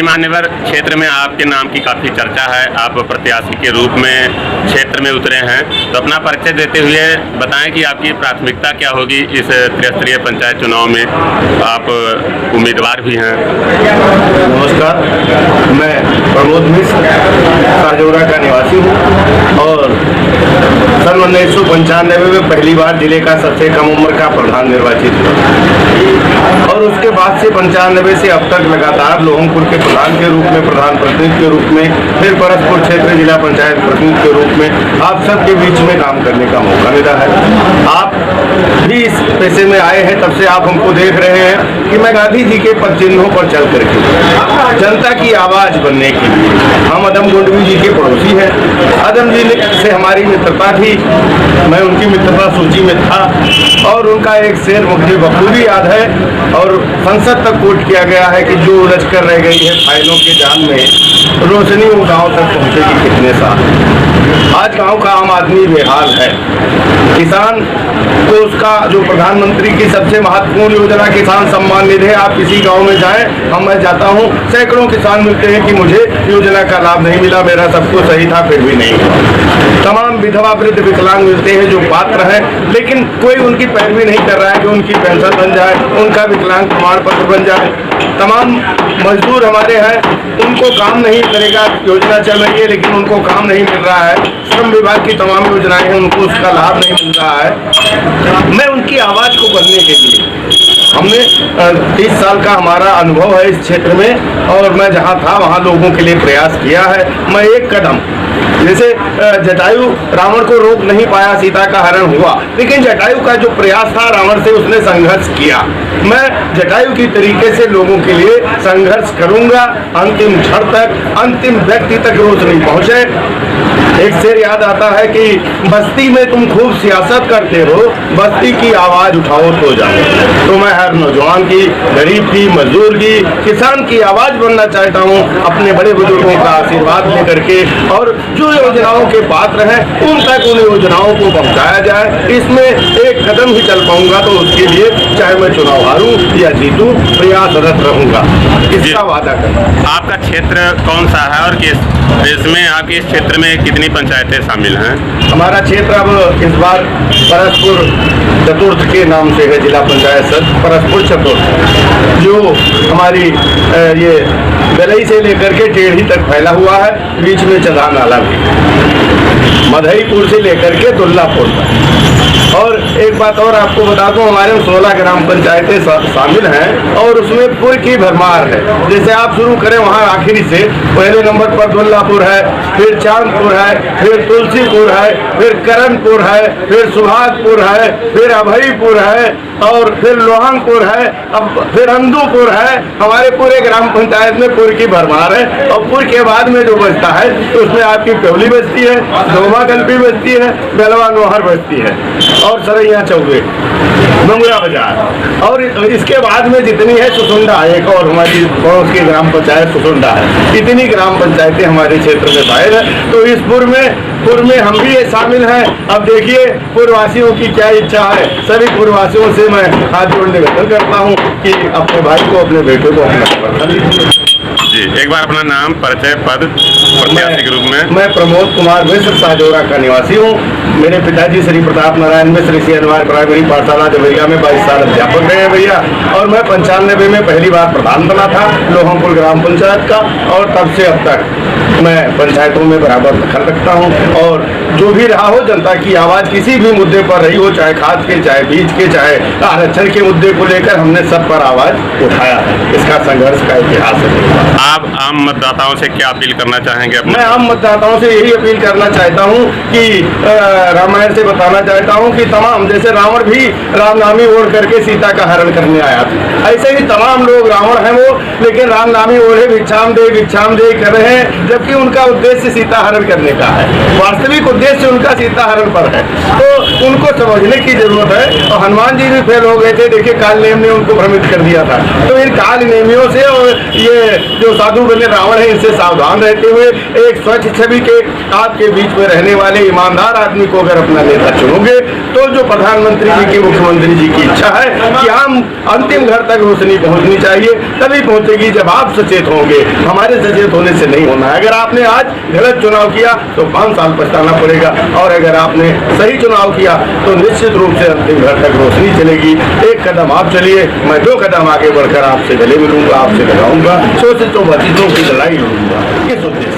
मान्यवर क्षेत्र में आपके नाम की काफ़ी चर्चा है, आप प्रत्याशी के रूप में क्षेत्र में उतरे हैं, तो अपना परिचय देते हुए बताएं कि आपकी प्राथमिकता क्या होगी इस त्रिस्तरीय पंचायत चुनाव में। आप उम्मीदवार भी हैं। नमस्कार, मैं प्रमोद मिश्र साजौरा का निवासी हूँ और सन 1995 में पहली बार जिले का सबसे कम उम्र का प्रधान निर्वाचित हुआ और उसके बाद से 95 से अब तक लगातार लोहमपुर के प्रधान के रूप में, प्रधान प्रतिनिधि के रूप में, फिर परसपुर क्षेत्र जिला पंचायत प्रतिनिधि के रूप में आप सबके बीच में काम करने का मौका मिला है। आप भी इस पैसे में आए हैं, तब से आप हमको देख रहे हैं कि मैं गांधी जी के पद चिन्हों पर चल करके जनता की आवाज बनने के लिए, हम अदम गोंडवी जी के पड़ोसी हैं। अदम जी से हमारी मित्रता थी, मैं उनकी मित्रता सूची में था और उनका एक शेर मुझे बखूबी याद है और संसद तक कोट किया गया है कि जो उलझ कर रह गई है फाइलों के जाल में, रोशनी उन गाँव तक पहुँचेगी कितने साल। आज गांव का आम आदमी बेहाल है। किसान को उसका जो प्रधानमंत्री की सबसे महत्वपूर्ण योजना किसान सम्मान निधि है, आप किसी गांव में जाएं, मैं जाता हूं, सैकड़ों किसान मिलते हैं कि मुझे योजना का लाभ नहीं मिला, मेरा सब कुछ सही था फिर भी नहीं हुआ। तमाम विधवा वृद्ध विकलांग मिलते हैं जो पात्र हैं, लेकिन कोई उनकी पैरवी नहीं कर रहा है कि उनकी पेंशन बन जाए, उनका विकलांग प्रमाण पत्र बन जाए। तमाम मजदूर हमारे हैं, उनको काम नहीं करेगा, योजना चल रही है लेकिन उनको काम नहीं मिल रहा है। श्रम विभाग की तमाम योजनाएं हैं, उनको उसका लाभ नहीं मिल रहा है। मैं उनकी आवाज़ को बनने के लिए, हमने 30 साल का हमारा अनुभव है इस क्षेत्र में और मैं जहां था वहां लोगों के लिए प्रयास किया है। मैं एक कदम, जैसे जटायु रावण को रोक नहीं पाया, सीता का हरण हुआ, लेकिन जटायु का जो प्रयास था रावण से उसने संघर्ष किया। मैं जटायु की तरीके से लोगों के लिए संघर्ष करूंगा अंतिम क्षण तक, अंतिम व्यक्ति तक रोशनी पहुंचे। एक शेर याद आता है कि बस्ती में तुम खूब सियासत करते हो, बस्ती की आवाज उठाओ तो जाओ। तो मैं हर नौजवान की, गरीब की, मजदूर की, किसान की आवाज बनना चाहता हूं, अपने बड़े बुजुर्गों का आशीर्वाद लेकर के, और जो योजनाओं के पात्र हैं उन तक उन योजनाओं को पहुंचाया जाए। इसमें एक कदम ही चल पाऊंगा तो उसके लिए चाहे मैं चुनाव हारूं या जीतूं, प्रयासरत रहूंगा, इसका वादा करना। आपका क्षेत्र कौन सा है और इसमें आपके इस क्षेत्र में कितनी पंचायतें शामिल हैं? हमारा क्षेत्र अब इस बार परसपुर चतुर्थ के नाम से है, जिला पंचायत सद परसपुर चतुर्थ, जो हमारी ये गलई से लेकर के टेढ़ी तक फैला हुआ है, बीच में चढ़ा नाला भी, मधईपुर से लेकर के दुल्लापुर तक। और एक बात और आपको बता दूं, हमारे 16 ग्राम पंचायतें शामिल हैं और उसमें पुर की भरमार है। जैसे आप शुरू करें वहाँ आखिरी से, पहले नंबर पर दुल्लापुर है, फिर चांदपुर है, फिर तुलसीपुर है, फिर करणपुर है, फिर सुहागपुर है, फिर अभईपुर है और फिर लोहंगपुर है, अब फिर अंदूपुर है। हमारे पूरे ग्राम पंचायत में पुर की भरमार है और पुर के बाद में जो बचता है तो उसमें आपकी प्योली बचती है, धोमा कल्पी बचती है, बेलवा नोहर बचती है और सरैया चौबे, मंगुरा बाजार, और इसके बाद में जितनी है सुसुंडा, एक और हमारी पड़ोस की ग्राम पंचायत सुसुंडा है। इतनी ग्राम पंचायतें हमारे क्षेत्र में शायद है। तो इस पुर में हम भी शामिल हैं। अब देखिए पुरवासियों की क्या इच्छा है। सभी पुरवासियों से मैं हाथ जोड़ने निवेदन करता हूँ कि अपने भाई को, अपने बेटे को अपना समर्थन दीजिए। जी, एक बार अपना नाम, परिचय, पद प्रत्याशी के रूप में। मैं प्रमोद कुमार मिश्र साजौरा का निवासी हूँ। मेरे पिताजी श्री प्रताप नारायण मिश्र CNY प्राइमरी पाठशाला देवरिया में 22 साल अध्यापक रहे हैं भैया, और मैं 95 में पहली बार प्रधान बना था लोहमपुर ग्राम पंचायत का, और तब से अब तक मैं पंचायतों में बराबर दखल रखता हूँ। और जो भी रहा हो, जनता की आवाज़ किसी भी मुद्दे पर रही हो, चाहे खाद के, चाहे बीज के, चाहे आरक्षण के मुद्दे को लेकर हमने सब पर आवाज़ उठाया है। इसका संघर्ष का इतिहास है। आप आम मतदाताओं से क्या अपील करना चाहेंगे? मैं आम मतदाताओं से यही अपील करना चाहता हूँ कि रामायण से बताना चाहता हूँ कि तमाम, जैसे रावण भी रामनामी ओढ़ करके सीता का हरण करने आया था, ऐसे ही तमाम लोग रावण हैं वो, लेकिन रामनामी ओढ़े भिक्षाम दे कर रहे हैं, जबकि उनका उद्देश्य सीता हरण करने का है। वास्तविक उद्देश्य उनका सीता हरण पर है, तो उनको समझने की जरूरत है। और हनुमान जी भी फेल हो गए थे, देखिए काल नेम ने उनको भ्रमित कर दिया था। तो इन काल नेमियों से और ये जो साधु बने रावण है इनसे सावधान रहते हुए एक स्वच्छ छवि के आपके बीच में रहने वाले ईमानदार आदमी को अगर अपना नेता चुनोगे तो जो प्रधानमंत्री जी की, मुख्यमंत्री जी की इच्छा है कि हम अंतिम घर तक रोशनी पहुंचनी चाहिए, तभी पहुंचेगी जब आप सचेत होंगे। हमारे सचेत होने से नहीं होना है। अगर आपने आज गलत चुनाव किया तो 5 साल पछताना पड़ेगा, और अगर आपने सही चुनाव किया तो निश्चित रूप से अंतिम घर तक रोशनी चलेगी। एक कदम आप चलिए, मैं 2 कदम आगे बढ़कर आपसे गले मिलूंगा, आपसे लगाऊंगा, सोचे तो बातचीतों की लड़ाई लड़ूंगा। किस उद्देश्य